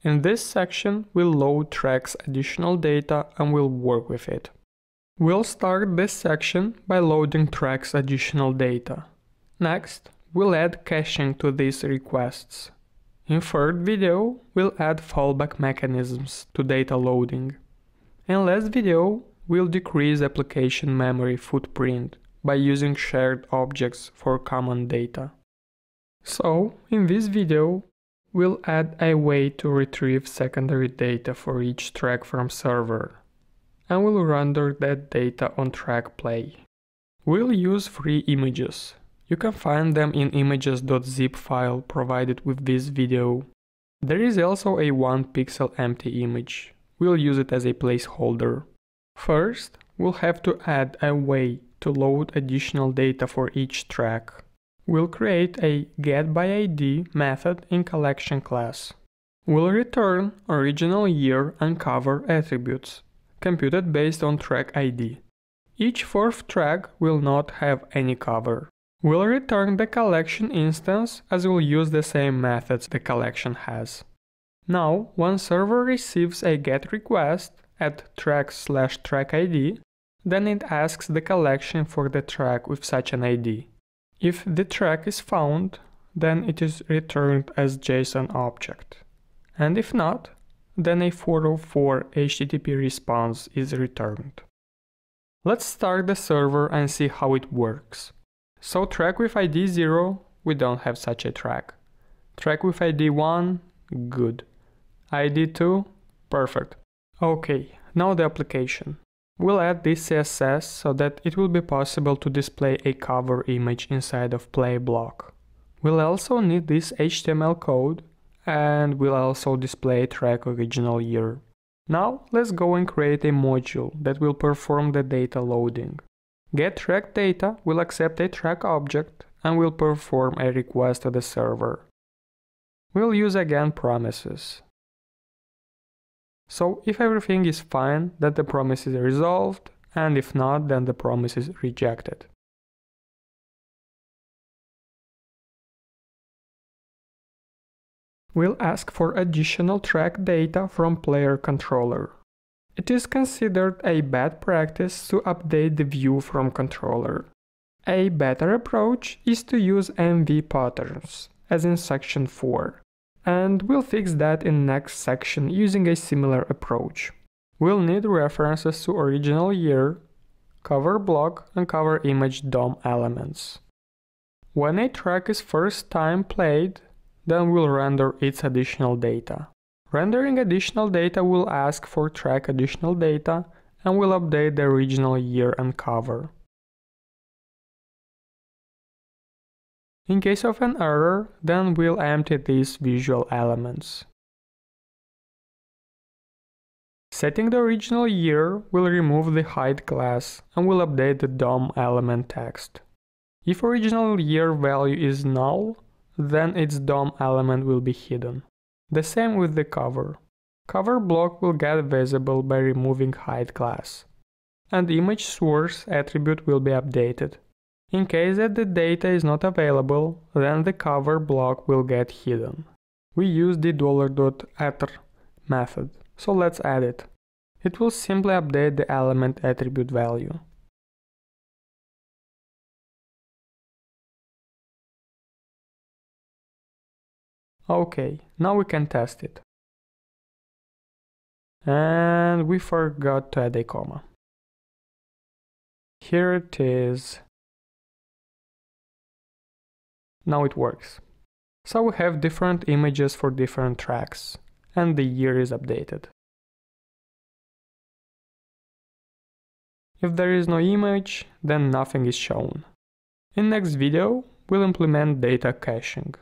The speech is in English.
In this section, we'll load track's additional data and we'll work with it. We'll start this section by loading track's additional data. Next, we'll add caching to these requests. In third video, we'll add fallback mechanisms to data loading. In last video, we'll decrease application memory footprint by using shared objects for common data. So, in this video, we'll add a way to retrieve secondary data for each track from server, and we'll render that data on track play. We'll use 3 images. You can find them in images.zip file provided with this video. There is also a 1 pixel empty image. We'll use it as a placeholder. First, we'll have to add a way to load additional data for each track. We'll create a getById method in collection class. We'll return original year and cover attributes, computed based on track ID. Each fourth track will not have any cover. We'll return the collection instance as we'll use the same methods the collection has. Now, when server receives a GET request at track/track ID, then it asks the collection for the track with such an ID. If the track is found, then it is returned as JSON object. And if not, then a 404 HTTP response is returned. Let's start the server and see how it works. So track with ID 0, we don't have such a track. Track with ID 1, good. ID 2, perfect. Okay, now the application. We'll add this CSS so that it will be possible to display a cover image inside of play block. We'll also need this HTML code, and we'll also display track original year. Now let's go and create a module that will perform the data loading. GetTrackData will accept a track object and will perform a request to the server. We'll use again promises. So if everything is fine, then the promise is resolved, and if not, then the promise is rejected. We'll ask for additional track data from player controller. It is considered a bad practice to update the view from controller. A better approach is to use MV patterns, as in section 4. And we'll fix that in next section using a similar approach. We'll need references to original year, cover block and cover image DOM elements. When a track is first time played, then we'll render its additional data. Rendering additional data will ask for track additional data and will update the original year and cover. In case of an error, then we'll empty these visual elements. Setting the original year will remove the hide class and will update the DOM element text. If original year value is null, then its DOM element will be hidden. The same with the cover. Cover block will get visible by removing hide class, and image source attribute will be updated. In case that the data is not available, then the cover block will get hidden. We use the $.attr method, so let's add it. It will simply update the element attribute value. Okay, now we can test it. And we forgot to add a comma. Here it is. Now it works. So we have different images for different tracks, and the year is updated. If there is no image, then nothing is shown. In next video, we'll implement data caching.